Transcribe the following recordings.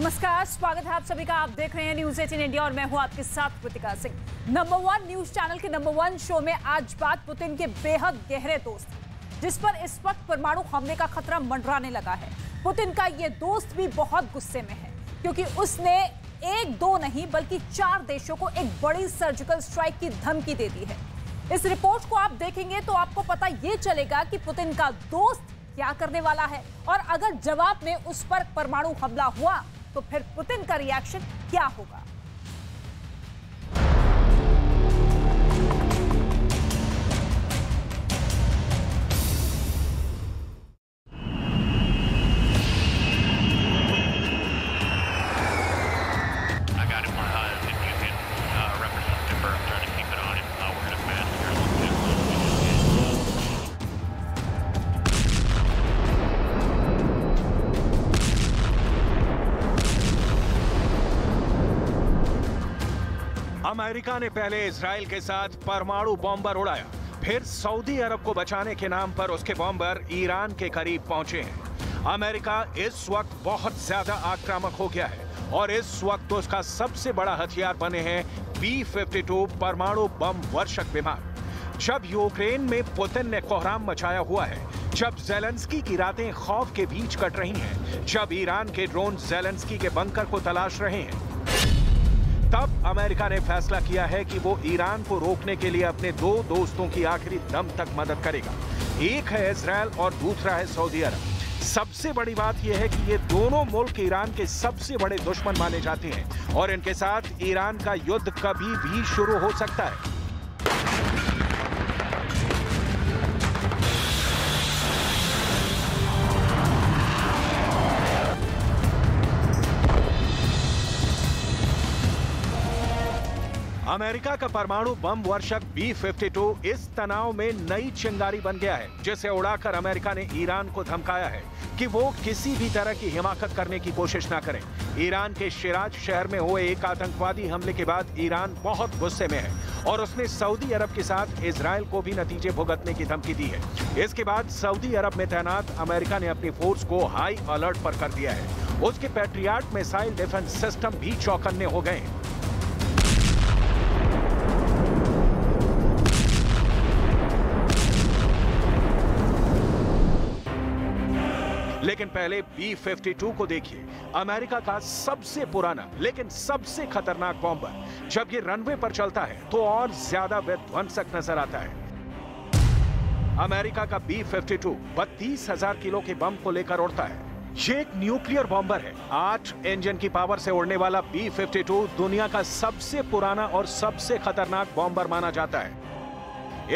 नमस्कार, स्वागत है आप सभी का। आप देख रहे हैं न्यूज़ 18 इंडिया और मैं हूं आपके साथ Kritika Singh. Number 1 news channel के नंबर 1 शो में आज बात पुतिन के बेहद गहरे दोस्त, जिस पर इस वक्त परमाणु हमले का खतरा मंडराने लगा है। पुतिन का ये दोस्त भी बहुत गुस्से में है क्योंकि उसने 1-2 नहीं बल्कि 4 देशों को एक बड़ी सर्जिकल स्ट्राइक की धमकी दे दी है। इस रिपोर्ट को आप देखेंगे तो आपको पता ये चलेगा कि पुतिन का दोस्त क्या करने वाला है, और अगर जवाब में उस पर परमाणु हमला हुआ तो फिर पुतिन का रिएक्शन क्या होगा। अमेरिका ने पहले इजराइल के साथ परमाणु बॉम्बर उड़ाया, फिर सऊदी अरब को बचाने के नाम पर उसके बॉम्बर ईरान के करीब पहुंचे हैं। अमेरिका इस वक्त बहुत ज्यादा आक्रामक हो गया है और इस वक्त उसका सबसे बड़ा हथियार बने हैं B-52 परमाणु बम वर्षक विमान। जब यूक्रेन में पुतिन ने कोहराम मचाया हुआ है, जब जेलेंस्की की रातें खौफ के बीच कट रही हैं, जब ईरान के ड्रोन जेलेंस्की के बंकर को तलाश रहे हैं, तब अमेरिका ने फैसला किया है कि वो ईरान को रोकने के लिए अपने 2 दोस्तों की आखिरी दम तक मदद करेगा। एक है इजराइल और दूसरा है सऊदी अरब। सबसे बड़ी बात यह है कि ये दोनों मुल्क ईरान के सबसे बड़े दुश्मन माने जाते हैं और इनके साथ ईरान का युद्ध कभी भी शुरू हो सकता है। अमेरिका का परमाणु बम वर्षक B-52 इस तनाव में नई चिंगारी बन गया है, जिसे उड़ाकर अमेरिका ने ईरान को धमकाया है कि वो किसी भी तरह की हिमाकत करने की कोशिश ना करें। ईरान के शिराज शहर में हुए एक आतंकवादी हमले के बाद ईरान बहुत गुस्से में है और उसने सऊदी अरब के साथ इजराइल को भी नतीजे भुगतने की धमकी दी है। इसके बाद सऊदी अरब में तैनात अमेरिका ने अपनी फोर्स को हाई अलर्ट पर कर दिया है। उसके पैट्रियट मिसाइल डिफेंस सिस्टम भी चौकन्ने हो गए हैं। लेकिन पहले B-52 को देखिए, अमेरिका का सबसे पुराना लेकिन सबसे खतरनाक बॉम्बर। जब ये रनवे पर चलता है तो और ज्यादा विध्वंसक नजर आता है। अमेरिका का B-52 32,000 किलो के बम को लेकर उड़ता है। ये एक न्यूक्लियर बॉम्बर है। 8 इंजन की पावर से उड़ने वाला B-52 दुनिया का सबसे पुराना और सबसे खतरनाक बॉम्बर माना जाता है।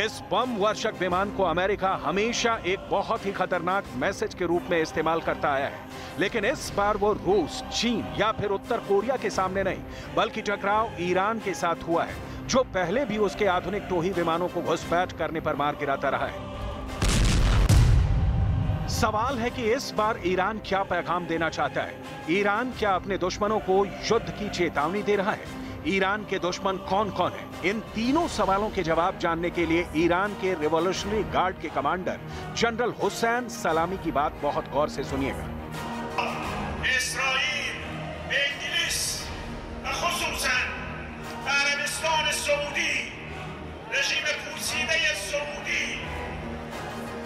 इस बम वर्षक विमान को अमेरिका हमेशा एक बहुत ही खतरनाक मैसेज के रूप में इस्तेमाल करता आया है, लेकिन इस बार वो रूस, चीन या फिर उत्तर कोरिया के सामने नहीं, बल्कि टकराव ईरान के साथ हुआ है, जो पहले भी उसके आधुनिक टोही विमानों को घुसपैठ करने पर मार गिराता रहा है। सवाल है कि इस बार ईरान क्या पैगाम देना चाहता है? ईरान क्या अपने दुश्मनों को युद्ध की चेतावनी दे रहा है? ईरान के दुश्मन कौन कौन है? इन तीनों सवालों के जवाब जानने के लिए ईरान के रिवॉल्यूशनरी गार्ड के कमांडर जनरल हुसैन सलामी की बात बहुत गौर से सुनिएगा। इस्राइल, इंग्लिस, खुसूसन अरबिस्तान सऊदी, रजीम पोसीदे सऊदी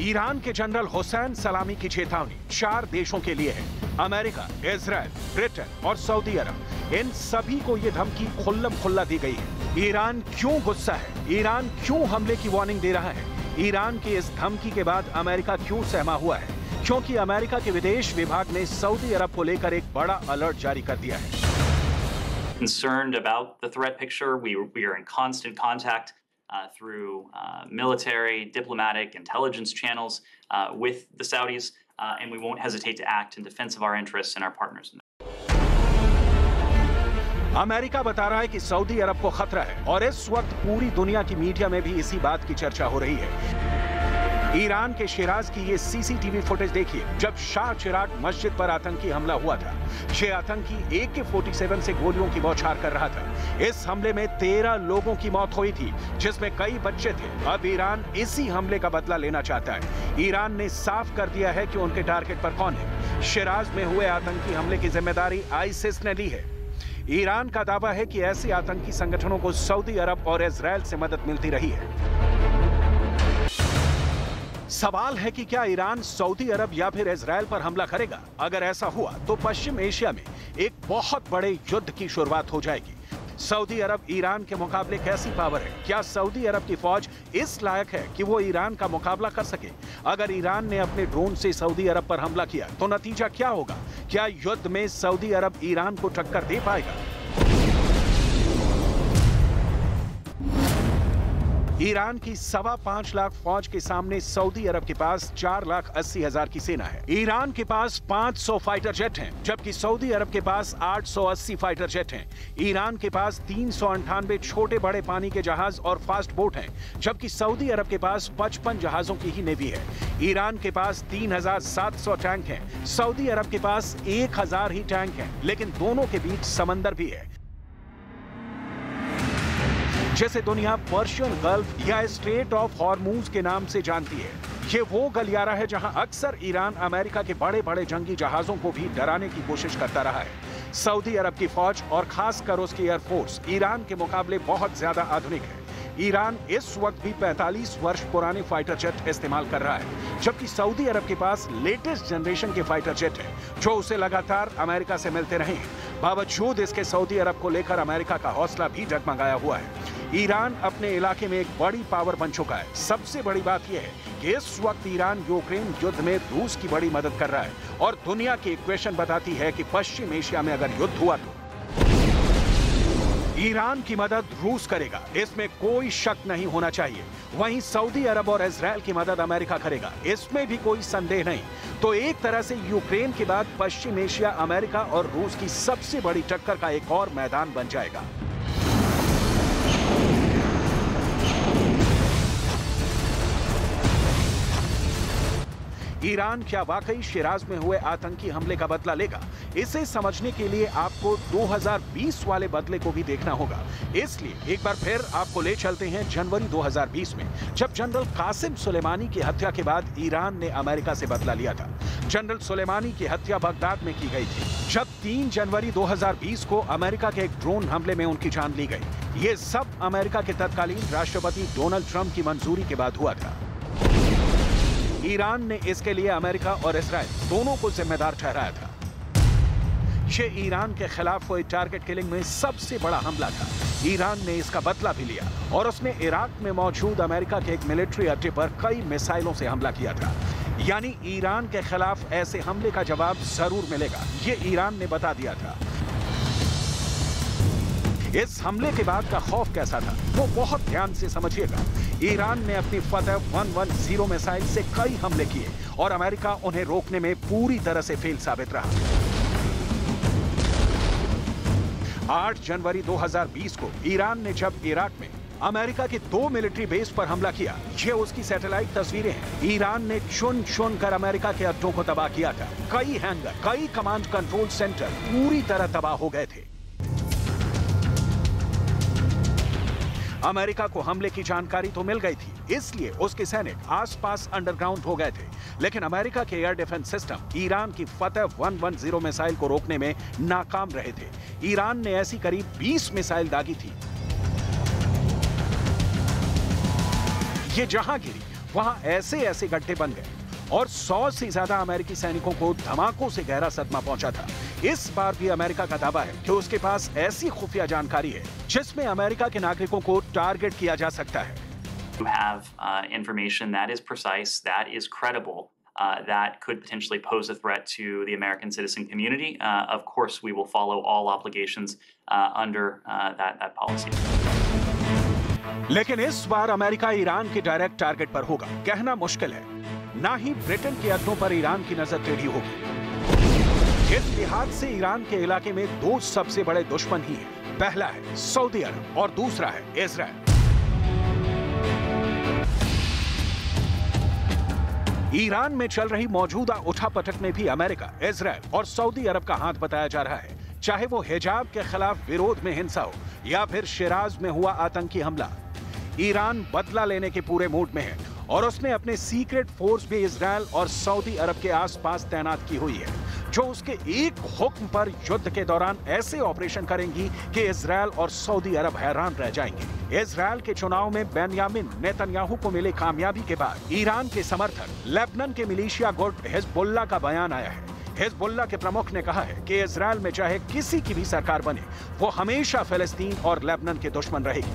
ईरान के जनरल हुसैन सलामी की चेतावनी 4 देशों के लिए है। अमेरिका, इजराइल, ब्रिटेन और सऊदी अरब। इन सभी को ये धमकी खुल्लम खुल्ला दी गई है। ईरान क्यों गुस्सा है? ईरान क्यों हमले की वार्निंग दे रहा है? ईरान की इस धमकी के बाद अमेरिका क्यों सहमा हुआ है? क्योंकि अमेरिका के विदेश विभाग ने सऊदी अरब को लेकर एक बड़ा अलर्ट जारी कर दिया है। Concerned about the threat picture, we are in constant contact through military, diplomatic, intelligence channels with the Saudis, and we won't hesitate to act in defense of our interests and our partners. America बता रहा है कि Saudi अरब को खतरा है और इस वक्त पूरी दुनिया की मीडिया में भी इसी बात की चर्चा हो रही है। ईरान के शिराज की ये सीसीटीवी फुटेज देखिए, जब शाह चिराग मस्जिद पर आतंकी हमला हुआ था। ये आतंकी AK-47 से गोलियों की बौछार कर रहा था। इस हमले में 13 लोगों की मौत हुई थी, जिसमें कई बच्चे थे। अब ईरान इसी हमले का बदला लेना चाहता है। ईरान ने साफ कर दिया है कि उनके टारगेट पर कौन है। शिराज में हुए आतंकी हमले की जिम्मेदारी आईसिस ने ली है। ईरान का दावा है कि ऐसे आतंकी संगठनों को सऊदी अरब और इजराइल से मदद मिलती रही है। सवाल है कि क्या ईरान सऊदी अरब या फिर इजराइल पर हमला करेगा? अगर ऐसा हुआ तो पश्चिम एशिया में एक बहुत बड़े युद्ध की शुरुआत हो जाएगी। सऊदी अरब ईरान के मुकाबले कैसी पावर है? क्या सऊदी अरब की फौज इस लायक है कि वो ईरान का मुकाबला कर सके? अगर ईरान ने अपने ड्रोन से सऊदी अरब पर हमला किया तो नतीजा क्या होगा? क्या युद्ध में सऊदी अरब ईरान को टक्कर दे पाएगा? ईरान की 5.25 लाख फौज के सामने सऊदी अरब के पास 4,80,000 की सेना है। ईरान के पास 500 फाइटर जेट हैं, जबकि सऊदी अरब के पास 880 फाइटर जेट हैं। ईरान के पास 398 छोटे बड़े पानी के जहाज और फास्ट बोट हैं, जबकि सऊदी अरब के पास 55 जहाजों की ही नेवी है। ईरान के पास 3,700 टैंक हैं, सऊदी अरब के पास 1,000 ही टैंक हैं, लेकिन दोनों के बीच समंदर भी है। जैसे दुनिया पर्शियन गल्फ या स्ट्रेट ऑफ हॉर्मूज के नाम से जानती है। ये वो गलियारा है जहां अक्सर ईरान अमेरिका के बड़े बड़े जंगी जहाजों को भी डराने की कोशिश करता रहा है। सऊदी अरब की फौज और खासकर उसकी एयरफोर्स ईरान के मुकाबले बहुत ज्यादा आधुनिक है। ईरान इस वक्त भी 45 वर्ष पुराने फाइटर जेट इस्तेमाल कर रहा है, जबकि सऊदी अरब के पास लेटेस्ट जनरेशन के फाइटर जेट है, जो उसे लगातार अमेरिका से मिलते रहे हैं। बावजूद इसके सऊदी अरब को लेकर अमेरिका का हौसला भी डगमगाया हुआ है। ईरान अपने इलाके में एक बड़ी पावर बन चुका है। सबसे बड़ी बात यह है कि इस वक्त ईरान यूक्रेन युद्ध में रूस की बड़ी मदद कर रहा है, और दुनिया की इक्वेशन बताती है कि पश्चिम एशिया में अगर युद्ध हुआ तो ईरान की मदद रूस करेगा, इसमें कोई शक नहीं होना चाहिए। वहीं सऊदी अरब और इजराइल की मदद अमेरिका करेगा, इसमें भी कोई संदेह नहीं। तो एक तरह से यूक्रेन के बाद पश्चिम एशिया अमेरिका और रूस की सबसे बड़ी टक्कर का एक और मैदान बन जाएगा। ईरान क्या वाकई शिराज में हुए आतंकी हमले का बदला लेगा? इसे समझने के लिए आपको 2020 वाले बदले को भी देखना होगा। इसलिए एक बार फिर आपको ले चलते हैं जनवरी 2020 में, जब जनरल कासिम सुलेमानी की हत्या के बाद ईरान ने अमेरिका से बदला लिया था। जनरल सुलेमानी की हत्या बगदाद में की गई थी, जब 3 जनवरी 2020 को अमेरिका के एक ड्रोन हमले में उनकी जान ली गई। ये सब अमेरिका के तत्कालीन राष्ट्रपति डोनाल्ड ट्रंप की मंजूरी के बाद हुआ था। ईरान ने इसके लिए अमेरिका और इजराइल दोनों को जिम्मेदार ठहराया था। ये ईरान के खिलाफ हुई टारगेट किलिंग में सबसे बड़ा हमला था। ईरान ने इसका बदला भी लिया और उसने इराक में मौजूद अमेरिका के एक मिलिट्री अड्डे पर कई मिसाइलों से हमला किया था। यानी ईरान के खिलाफ ऐसे हमले का जवाब जरूर मिलेगा, ये ईरान ने बता दिया था। इस हमले के बाद का खौफ कैसा था, वो बहुत ध्यान से समझिएगा। ईरान ने अपनी फतह 110 मिसाइल से कई हमले किए और अमेरिका उन्हें रोकने में पूरी तरह से फेल साबित रहा। 8 जनवरी 2020 को ईरान ने जब इराक में अमेरिका के 2 मिलिट्री बेस पर हमला किया, ये उसकी सैटेलाइट तस्वीरें हैं। ईरान ने चुन चुन कर अमेरिका के अड्डों को तबाह किया था। कई हैंगर, कई कमांड कंट्रोल सेंटर पूरी तरह तबाह हो गए थे। अमेरिका को हमले की जानकारी तो मिल गई थी, इसलिए उसके सैनिक आसपास अंडरग्राउंड हो गए थे। लेकिन अमेरिका के एयर डिफेंस सिस्टम ईरान की फतह 110 मिसाइल को रोकने में नाकाम रहे थे। ईरान ने ऐसी करीब 20 मिसाइल दागी थी। ये जहां गिरी वहां ऐसे ऐसे गड्ढे बन गए और 100 से ज्यादा अमेरिकी सैनिकों को धमाकों से गहरा सदमा पहुंचा था। इस बार भी अमेरिका का दावा है कि उसके पास ऐसी खुफिया जानकारी है जिसमें अमेरिका के नागरिकों को टारगेट किया जा सकता है। You have information that is precise, that is credible, that could potentially pose a threat to the American citizen community. Of course, we will follow all obligations under that policy. लेकिन इस बार America Iran के direct target पर होगा, कहना मुश्किल है। ना ही Britain के अड्डों पर ईरान की नजर टेढ़ी होगी। इस लिहाज से ईरान के इलाके में 2 सबसे बड़े दुश्मन ही हैं। पहला है सऊदी अरब और दूसरा है इजराइल। ईरान में चल रही मौजूदा उठापटक में भी अमेरिका, इजराइल और सऊदी अरब का हाथ बताया जा रहा है, चाहे वो हिजाब के खिलाफ विरोध में हिंसा हो या फिर शिराज में हुआ आतंकी हमला। ईरान बदला लेने के पूरे मूड में है और उसने अपने सीक्रेट फोर्स भी इजराइल और सऊदी अरब के आसपास तैनात की हुई है, जो उसके एक हुक्म पर युद्ध के दौरान ऐसे ऑपरेशन करेंगी कि इजराइल और सऊदी अरब हैरान रह जाएंगे। इजराइल के चुनाव में बेंयामिन नेतन्याहू को मिली कामयाबी के बाद ईरान के समर्थक लेबनान के मिलिशिया गुट हिजबुल्लाह का बयान आया है। हिजबुल्लाह के प्रमुख ने कहा है कि इजराइल में चाहे किसी की भी सरकार बने, वो हमेशा फिलिस्तीन और लेबनान के दुश्मन रहेगी।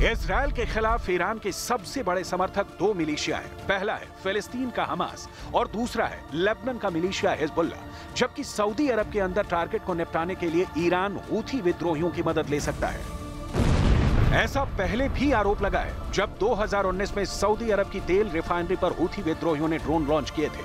इजराइल के खिलाफ ईरान के सबसे बड़े समर्थक दो मिलिशिया हैं। पहला है फिलिस्तीन का हमास और दूसरा है लेबनान का मिलिशिया हिजबुल्लाह। जबकि सऊदी अरब के अंदर टारगेट को निपटाने के लिए ईरान हूथी विद्रोहियों की मदद ले सकता है। ऐसा पहले भी आरोप लगा है जब 2019 में सऊदी अरब की तेल रिफाइनरी पर हूथी विद्रोहियों ने ड्रोन लॉन्च किए थे।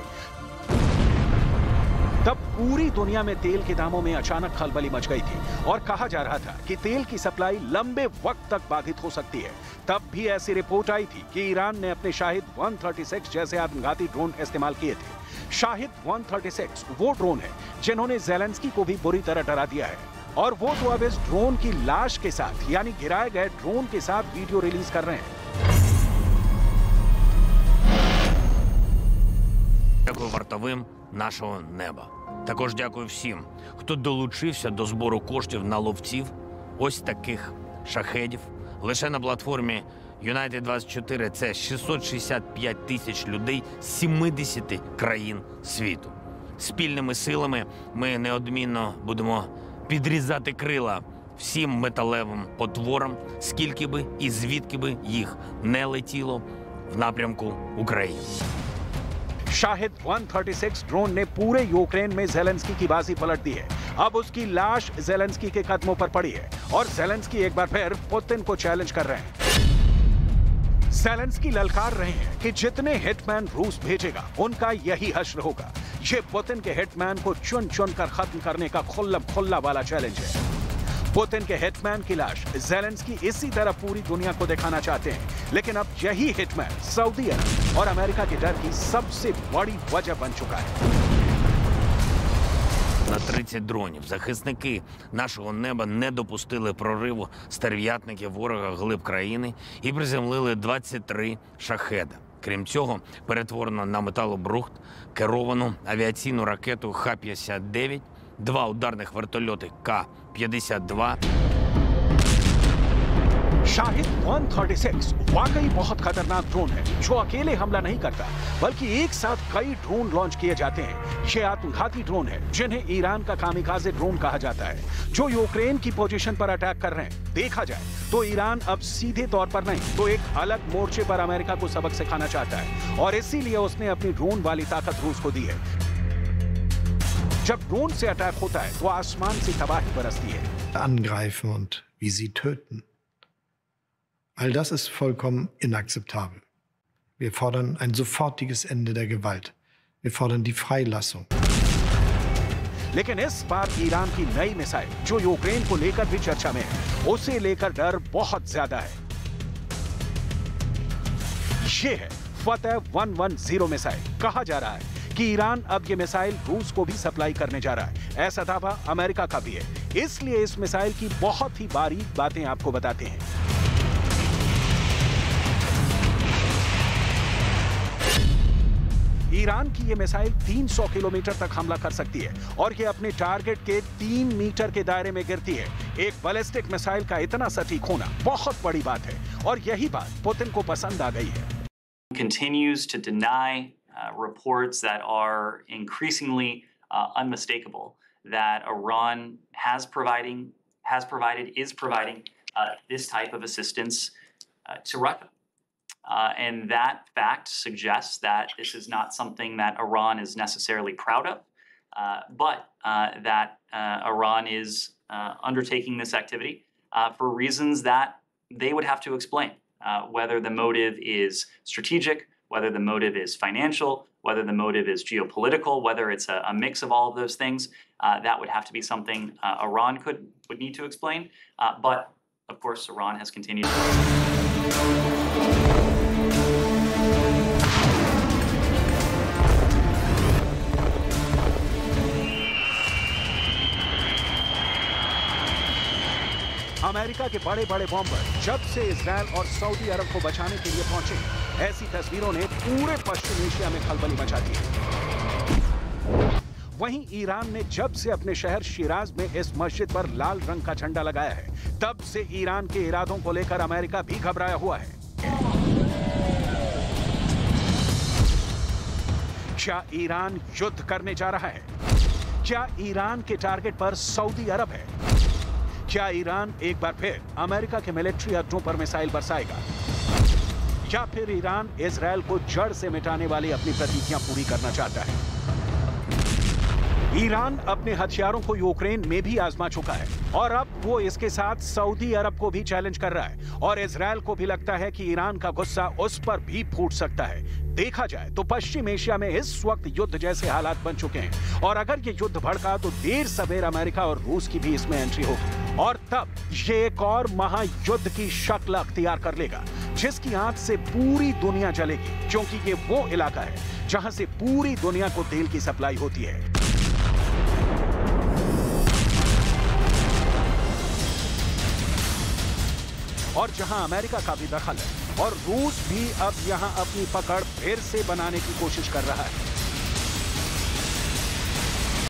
तब पूरी दुनिया में तेल के दामों में अचानक खलबली मच गई थी और कहा जा रहा था कि तेल की सप्लाई लंबे वक्त तक बाधित हो सकती है। तब भी ऐसी रिपोर्ट आई थी कि ईरान ने अपने शाहिद 136 जैसे आत्मघाती ड्रोन इस्तेमाल किए थे। शाहिद 136 वो ड्रोन है जिन्होंने ज़ेलेंस्की को भी बुरी तरह डरा दिया है और वो तो अब इस ड्रोन की लाश के साथ, यानी गिराए गए ड्रोन के साथ वीडियो रिलीज कर रहे हैं। Дякую вартовим нашого неба. Також дякую всім, хто долучився до збору коштів на ловців ось таких шахедів. Лише на платформі United 24 це 665 тисяч людей з 70 країн світу. Спільними силами ми неодмінно будемо підрізати крила всім металевим потворам, скільки би і звідки би їх не летіло в напрямку України. शाहिद 136 ड्रोन ने पूरे यूक्रेन में ज़ेलेंस्की की बाजी पलट दी है। अब उसकी लाश ज़ेलेंस्की के कदमों पर पड़ी है और ज़ेलेंस्की एक बार फिर पुतिन को चैलेंज कर रहे हैं। ज़ेलेंस्की ललकार रहे हैं कि जितने हिटमैन रूस भेजेगा उनका यही हश्र होगा। ये पुतिन के हिटमैन को चुन चुन कर खत्म करने का खुल्ला वाला चैलेंज है। पुतिन के हिटमैन की लाश ज़ेलेंस्की इसी तरह पूरी दुनिया को दिखाना चाहते हैं, लेकिन अब यही हिटमैन सऊदी अरब और अमेरिका के डर की सबसे बड़ी वजह बन चुका है। На 30 дронів захисники нашого неба не допустили прориву стерв'ятників ворога глиб країни і приземлили 23 шахеда. Крім цього, перетворено на металобрухт керовану авіаційну ракету Х-59, 2 ударних вертольоти К-52. शाहिद 136 वाकई बहुत खतरनाक ड्रोन है जो अकेले हमला नहीं करता, बल्कि एक साथ कई ड्रोन लॉन्च किए जाते हैं। ये आत्मघाती ड्रोन है जिन्हें ईरान का कामिकाज़े ड्रोन कहा जाता है, जो यूक्रेन की पोजीशन पर अटैक कर रहे हैं। देखा जाए तो ईरान अब सीधे तौर पर नहीं तो एक अलग मोर्चे पर अमेरिका को सबक सिखाना चाहता है और इसीलिए उसने अपनी ड्रोन वाली ताकत रूस को दी है। जब ड्रोन से अटैक होता है तो आसमान से तबाही बरसती है। Angreifen und wie sie töten. All das ist vollkommen inakzeptabel. Wir fordern ein sofortiges Ende der Gewalt. Wir fordern die Freilassung. लेकिन इस बार ईरान की नई मिसाइल जो यूक्रेन को लेकर भी चर्चा में है, उसे लेकर डर बहुत ज्यादा है। ये है फतेह 110 मिसाइल। कहा जा रहा है कि ईरान अब ये मिसाइल रूस को भी सप्लाई करने जा रहा है। ऐसा दावा अमेरिका का भी है, इसलिए इस मिसाइल की बहुत ही बारीक बातें आपको बताते हैं। ईरान की ये मिसाइल 300 किलोमीटर तक हमला कर सकती है और ये अपने टारगेट के 3 मीटर के दायरे में गिरती है। एक बैलिस्टिक मिसाइल का इतना सटीक होना बहुत बड़ी बात है और यही बात पुतिन को पसंद आ गई है। Continues to deny reports that are increasingly unmistakable that Iran is providing this type of assistance to Russia. And that fact suggests that this is not something that Iran is necessarily proud of. but that Iran is undertaking this activity for reasons that they would have to explain, whether the motive is strategic, whether the motive is financial, whether the motive is geopolitical, whether it's a mix of all of those things. That would have to be something Iran would need to explain. But of course, Iran has continued. America के बड़े बड़े bomber जब से Israel और Saudi अरब को बचाने के लिए पहुंचे, ऐसी तस्वीरों ने पूरे पश्चिम एशिया में खलबली मचा दी है। वहीं ईरान ने जब से अपने शहर शिराज में इस मस्जिद पर लाल रंग का झंडा लगाया है, तब से ईरान के इरादों को लेकर अमेरिका भी घबराया हुआ है। क्या ईरान युद्ध करने जा रहा है? क्या ईरान के टारगेट पर सऊदी अरब है? क्या ईरान एक बार फिर अमेरिका के मिलिट्री अड्डों पर मिसाइल बरसाएगा? या फिर ईरान इजरायल को जड़ से मिटाने वाली अपनी प्रतिज्ञा पूरी करना चाहता है? ईरान अपने हथियारों को यूक्रेन में भी आजमा चुका है और अब वो इसके साथ सऊदी अरब को भी चैलेंज कर रहा है और इजरायल को भी लगता है कि ईरान का गुस्सा उस पर भी फूट सकता है। देखा जाए तो पश्चिम एशिया में इस वक्त युद्ध जैसे हालात बन चुके हैं और अगर ये युद्ध भड़का तो देर सवेर अमेरिका और रूस की भी इसमें एंट्री होगी और तब ये एक और महायुद्ध की शक्ल अख्तियार कर लेगा, जिसकी आंच से पूरी दुनिया जलेगी, क्योंकि ये वो इलाका है जहां से पूरी दुनिया को तेल की सप्लाई होती है। और जहां अमेरिका का भी दखल है और रूस भी अब यहां अपनी पकड़ फिर से बनाने की कोशिश कर रहा है।